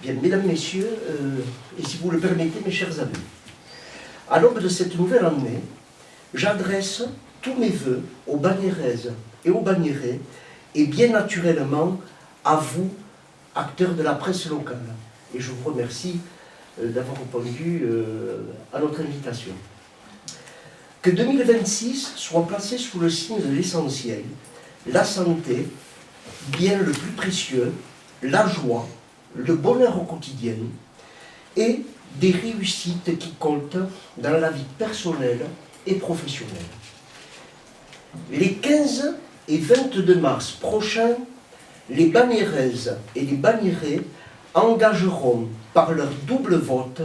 Bien, mesdames, messieurs, et si vous le permettez, mes chers amis, à l'aube de cette nouvelle année, j'adresse tous mes vœux aux Bagnéraises et aux Bagnérais, et bien naturellement à vous, acteurs de la presse locale. Et je vous remercie d'avoir répondu à notre invitation. Que 2026 soit placé sous le signe de l'essentiel, la santé, bien le plus précieux, la joie, le bonheur au quotidien et des réussites qui comptent dans la vie personnelle et professionnelle. Les 15 et 22 mars prochains, les Bagnéraises et les Bagnérais engageront par leur double vote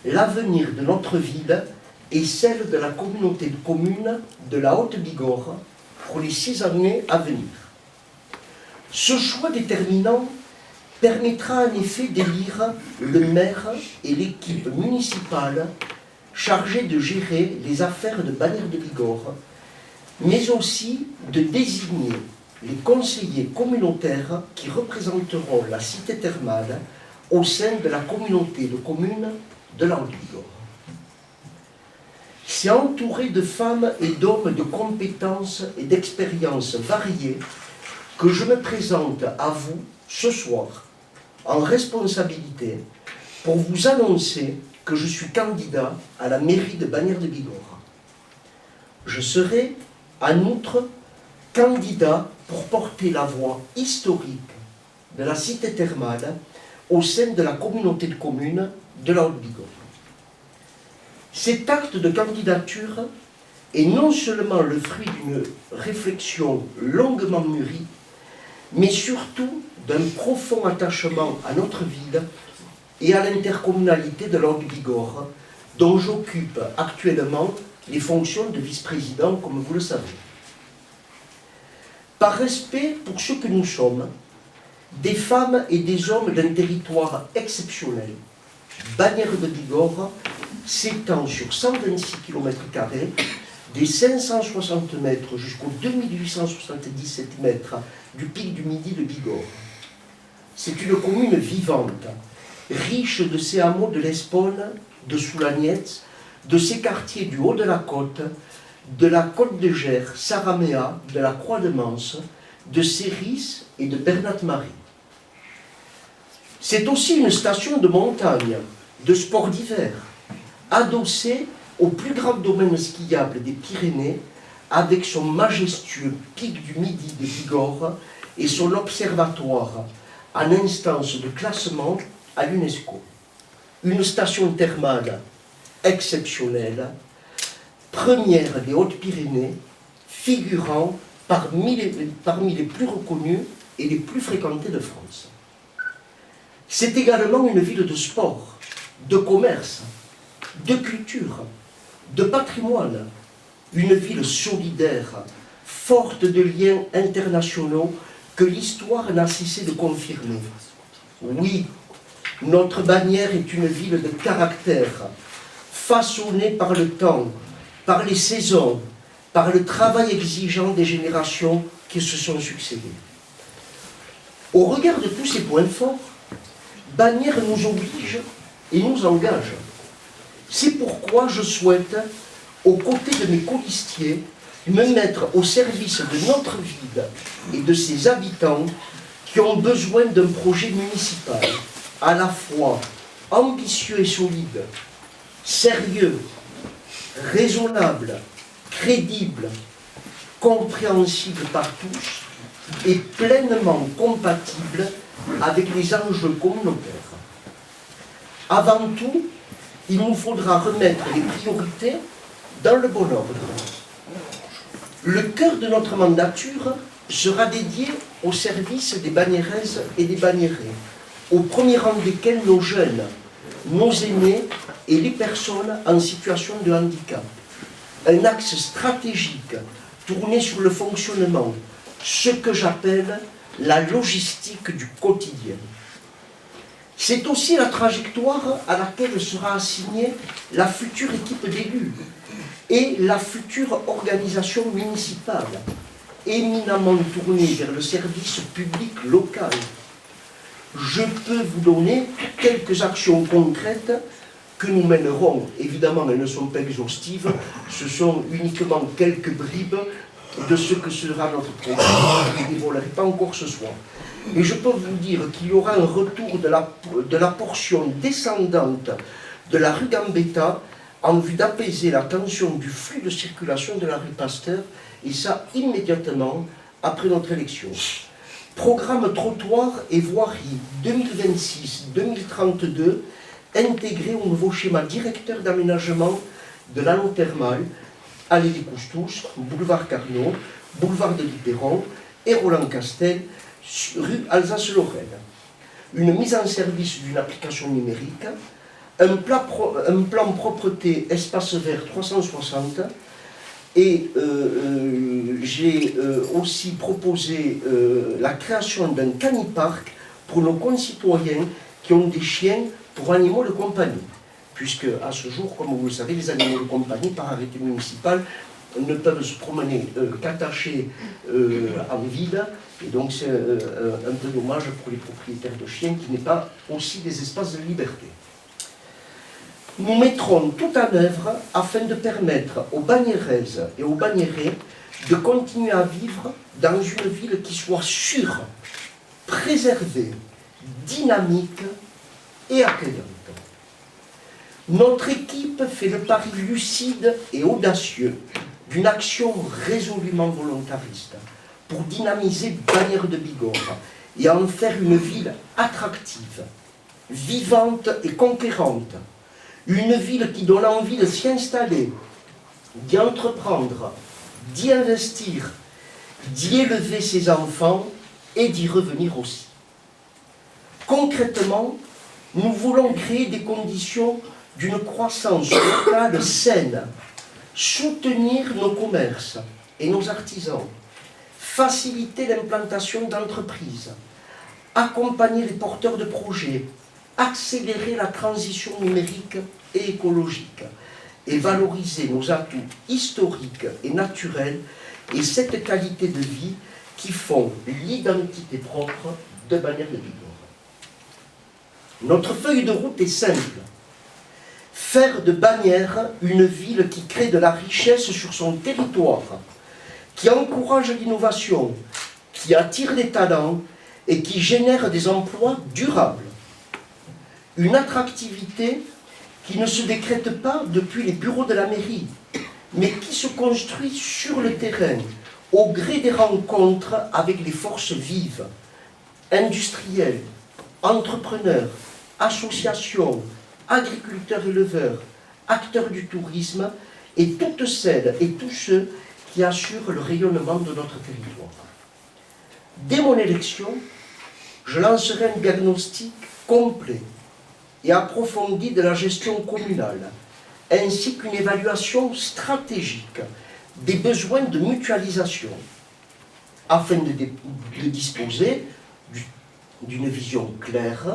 l'avenir de notre ville et celle de la communauté de communes de la Haute-Bigorre pour les 6 années à venir. Ce choix déterminant permettra en effet d'élire le maire et l'équipe municipale chargée de gérer les affaires de Bagnères de Bigorre, mais aussi de désigner les conseillers communautaires qui représenteront la cité thermale au sein de la communauté de communes de la Haute-Bigorre. C'est entouré de femmes et d'hommes de compétences et d'expériences variées que je me présente à vous ce soir en responsabilité pour vous annoncer que je suis candidat à la mairie de Bagnères de Bigorre. Je serai en outre candidat pour porter la voix historique de la cité thermale au sein de la communauté de communes de la Haute-Bigorre. Cet acte de candidature est non seulement le fruit d'une réflexion longuement mûrie, mais surtout d'un profond attachement à notre ville et à l'intercommunalité de la Haute-Bigorre, dont j'occupe actuellement les fonctions de vice-président, comme vous le savez. Par respect pour ce que nous sommes, des femmes et des hommes d'un territoire exceptionnel, Bagnères de Bigorre s'étend sur 126 km², des 560 mètres jusqu'aux 2877 mètres du pic du Midi de Bigorre. C'est une commune vivante, riche de ses hameaux de l'Espone, de Soulagnetz, de ses quartiers du haut de la côte, de la côte de Gers, Saraméa, de la Croix-de-Mance, de Céris et de Bernat-Marie. C'est aussi une station de montagne, de sport d'hiver, adossée au plus grand domaine skiable des Pyrénées, avec son majestueux pic du Midi de Bigorre et son observatoire en instance de classement à l'UNESCO. Une station thermale exceptionnelle, première des Hautes-Pyrénées, figurant parmi les plus reconnus et les plus fréquentés de France. C'est également une ville de sport, de commerce, de culture, de patrimoine, une ville solidaire, forte de liens internationaux que l'histoire n'a cessé de confirmer. Oui, notre Bagnères est une ville de caractère, façonnée par le temps, par les saisons, par le travail exigeant des générations qui se sont succédées. Au regard de tous ces points forts, Bagnères nous oblige et nous engage. C'est pourquoi je souhaite, aux côtés de mes colistiers, me mettre au service de notre ville et de ses habitants qui ont besoin d'un projet municipal à la fois ambitieux et solide, sérieux, raisonnable, crédible, compréhensible par tous et pleinement compatible avec les enjeux communautaires. Avant tout, il nous faudra remettre les priorités dans le bon ordre. Le cœur de notre mandature sera dédié au service des Bagnéraises et des Bagnérais, au premier rang desquels nos jeunes, nos aînés et les personnes en situation de handicap. Un axe stratégique tourné sur le fonctionnement, ce que j'appelle la logistique du quotidien. C'est aussi la trajectoire à laquelle sera assignée la future équipe d'élus et la future organisation municipale, éminemment tournée vers le service public local. je peux vous donner quelques actions concrètes que nous mènerons. Évidemment, elles ne sont pas exhaustives, ce sont uniquement quelques bribes de ce que sera notre programme. Je ne dévoilerai pas encore ce soir. Mais je peux vous dire qu'il y aura un retour de la portion descendante de la rue Gambetta en vue d'apaiser la tension du flux de circulation de la rue Pasteur, et ça immédiatement après notre élection. Programme trottoir et voirie 2026-2032 intégré au nouveau schéma directeur d'aménagement de l'anneau thermal, allée des Coustous, boulevard Carnot, boulevard de l'Hyperon et Roland-Castel, rue Alsace-Lorraine. Une mise en service d'une application numérique, un plan propreté espace vert 360, et j'ai aussi proposé la création d'un canipark pour nos concitoyens qui ont des chiens pour animaux de compagnie. Puisque à ce jour, comme vous le savez, les animaux de compagnie, par arrêté municipal, ne peuvent se promener qu'attachés en ville, et donc c'est un peu dommage pour les propriétaires de chiens qui n'aient pas aussi des espaces de liberté. Nous mettrons tout en œuvre afin de permettre aux Bagnéraises et aux Bagnérais de continuer à vivre dans une ville qui soit sûre, préservée, dynamique et accueillante. Notre équipe fait le pari lucide et audacieux d'une action résolument volontariste pour dynamiser Bagnères de Bigorre et en faire une ville attractive, vivante et conquérante. Une ville qui donne envie de s'y installer, d'y entreprendre, d'y investir, d'y élever ses enfants et d'y revenir aussi. Concrètement, nous voulons créer des conditions d'une croissance locale saine, soutenir nos commerces et nos artisans, faciliter l'implantation d'entreprises, accompagner les porteurs de projets, accélérer la transition numérique et écologique et valoriser nos atouts historiques et naturels et cette qualité de vie qui font l'identité propre de Bagnères de Bigorre. Notre feuille de route est simple. Faire de Bagnères une ville qui crée de la richesse sur son territoire, qui encourage l'innovation, qui attire les talents et qui génère des emplois durables. Une attractivité qui ne se décrète pas depuis les bureaux de la mairie, mais qui se construit sur le terrain, au gré des rencontres avec les forces vives, industriels, entrepreneurs, associations, agriculteurs éleveurs, acteurs du tourisme et toutes celles et tous ceux qui assurent le rayonnement de notre territoire. Dès mon élection, je lancerai un diagnostic complet et approfondie de la gestion communale, ainsi qu'une évaluation stratégique des besoins de mutualisation, afin de disposer d'une vision claire,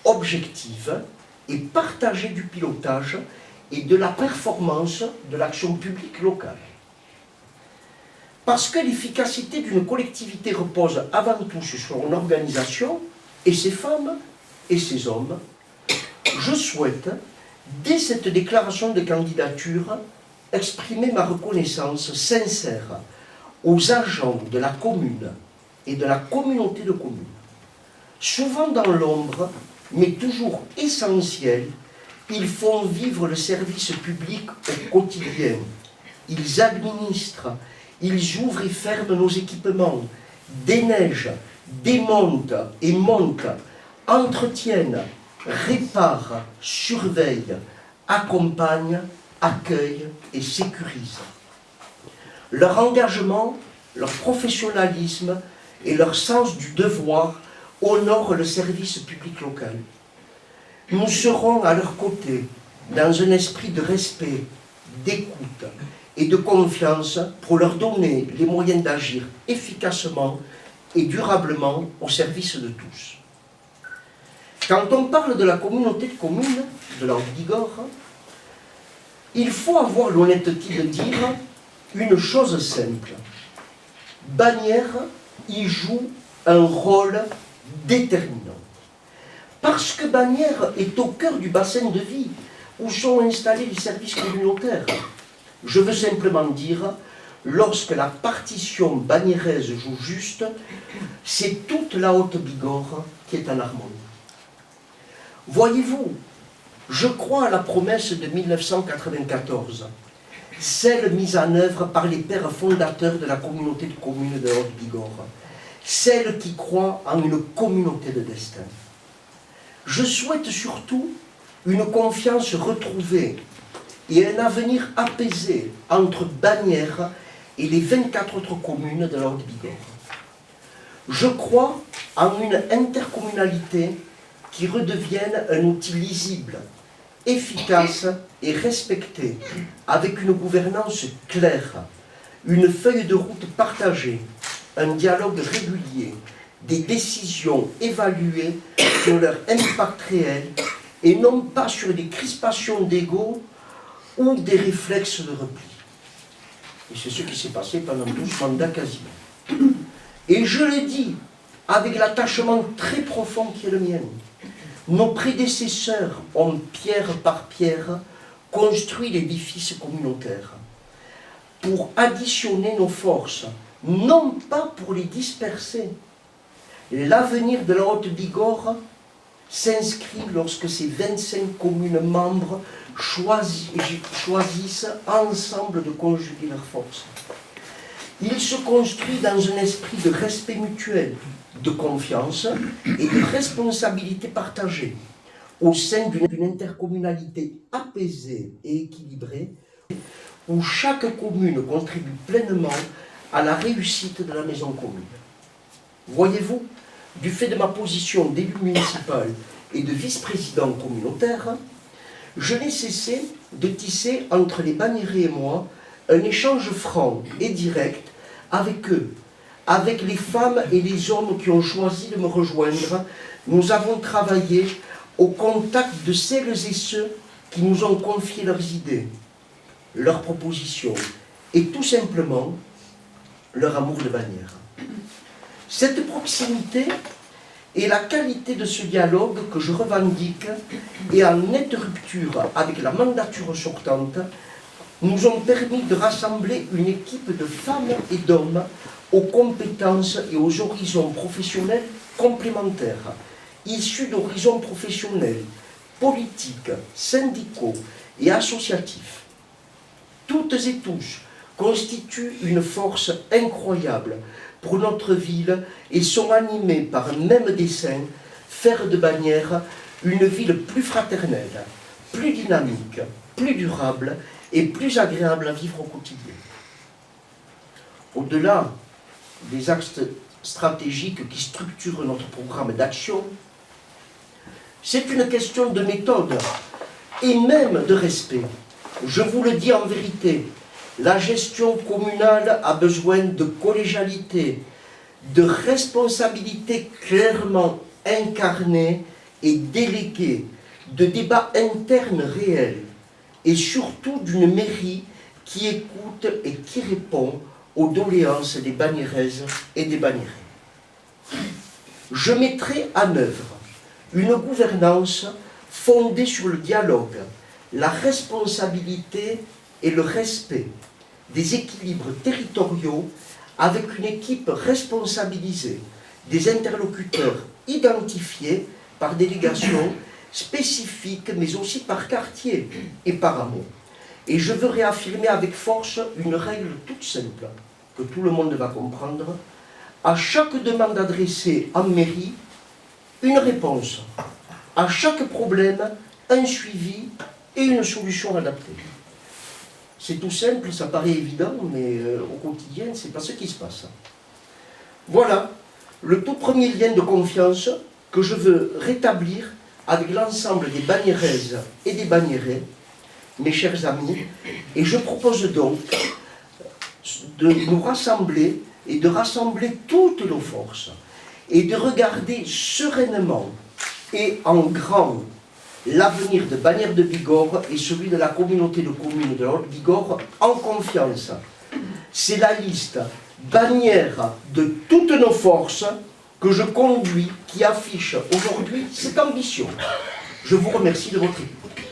objective et partagée du pilotage et de la performance de l'action publique locale. Parce que l'efficacité d'une collectivité repose avant tout sur son organisation, et ses femmes et ses hommes, je souhaite, dès cette déclaration de candidature, exprimer ma reconnaissance sincère aux agents de la commune et de la communauté de communes. Souvent dans l'ombre, mais toujours essentiels, ils font vivre le service public au quotidien. Ils administrent, ils ouvrent et ferment nos équipements, déneigent, démontent et montent, entretiennent, réparent, surveillent, accompagnent, accueillent et sécurisent. Leur engagement, leur professionnalisme et leur sens du devoir honorent le service public local. Nous serons à leur côté dans un esprit de respect, d'écoute et de confiance pour leur donner les moyens d'agir efficacement et durablement au service de tous. Quand on parle de la communauté de communes de la Bigorre, il faut avoir l'honnêteté de dire une chose simple. Bagnères y joue un rôle déterminante. Parce que Bagnères est au cœur du bassin de vie où sont installés les services communautaires. Je veux simplement dire, lorsque la partition bagnéraise joue juste, c'est toute la Haute-Bigorre qui est en harmonie. Voyez-vous, je crois à la promesse de 1994, celle mise en œuvre par les pères fondateurs de la communauté de communes de Haute-Bigorre, celle qui croit en une communauté de destin. Je souhaite surtout une confiance retrouvée et un avenir apaisé entre Bagnères et les 24 autres communes de la Haute-Bigorre. Je crois en une intercommunalité qui redevienne un outil lisible, efficace et respecté, avec une gouvernance claire, une feuille de route partagée, un dialogue régulier, des décisions évaluées sur leur impact réel et non pas sur des crispations d'ego ou des réflexes de repli. Et c'est ce qui s'est passé pendant 12 mandats quasiment. Et je le dis avec l'attachement très profond qui est le mien. Nos prédécesseurs ont, pierre par pierre, construit l'édifice communautaire pour additionner nos forces, non pas pour les disperser. L'avenir de la Haute-Bigorre s'inscrit lorsque ces 25 communes membres choisissent ensemble de conjuguer leurs forces. Il se construit dans un esprit de respect mutuel, de confiance et de responsabilité partagée, au sein d'une intercommunalité apaisée et équilibrée, où chaque commune contribue pleinement à la réussite de la maison commune. Voyez-vous, du fait de ma position d'élu municipal et de vice-président communautaire, je n'ai cessé de tisser entre les Bagnérés et moi un échange franc et direct avec eux, avec les femmes et les hommes qui ont choisi de me rejoindre. Nous avons travaillé au contact de celles et ceux qui nous ont confié leurs idées, leurs propositions et tout simplement leur amour de Bagnères. Cette proximité et la qualité de ce dialogue que je revendique et en nette rupture avec la mandature sortante nous ont permis de rassembler une équipe de femmes et d'hommes aux compétences et aux horizons professionnels complémentaires, issus d'horizons professionnels, politiques, syndicaux et associatifs. Toutes et tous constituent une force incroyable pour notre ville et sont animés par un même dessein, faire de Bagnères une ville plus fraternelle, plus dynamique, plus durable et plus agréable à vivre au quotidien. Au-delà des axes stratégiques qui structurent notre programme d'action, c'est une question de méthode et même de respect. Je vous le dis en vérité, la gestion communale a besoin de collégialité, de responsabilité clairement incarnée et déléguée, de débats internes réels et surtout d'une mairie qui écoute et qui répond aux doléances des Bagnéraises et des Bagnérés. Je mettrai en œuvre une gouvernance fondée sur le dialogue, la responsabilité et le respect des équilibres territoriaux avec une équipe responsabilisée, des interlocuteurs identifiés par délégation spécifique, mais aussi par quartier et par hameau. Et je veux réaffirmer avec force une règle toute simple, que tout le monde va comprendre. À chaque demande adressée en mairie, une réponse. À chaque problème, un suivi et une solution adaptée. C'est tout simple, ça paraît évident, mais au quotidien, ce n'est pas ce qui se passe. Voilà le tout premier lien de confiance que je veux rétablir avec l'ensemble des Bagnéraises et des Bagnérés, mes chers amis, et je propose donc de nous rassembler et de rassembler toutes nos forces et de regarder sereinement et en grand l'avenir de Bagnères de Bigorre et celui de la communauté de communes de la Haute-Bigorre en confiance. C'est la liste Bagnères de toutes nos forces que je conduis qui affiche aujourd'hui cette ambition. Je vous remercie de votre écoute.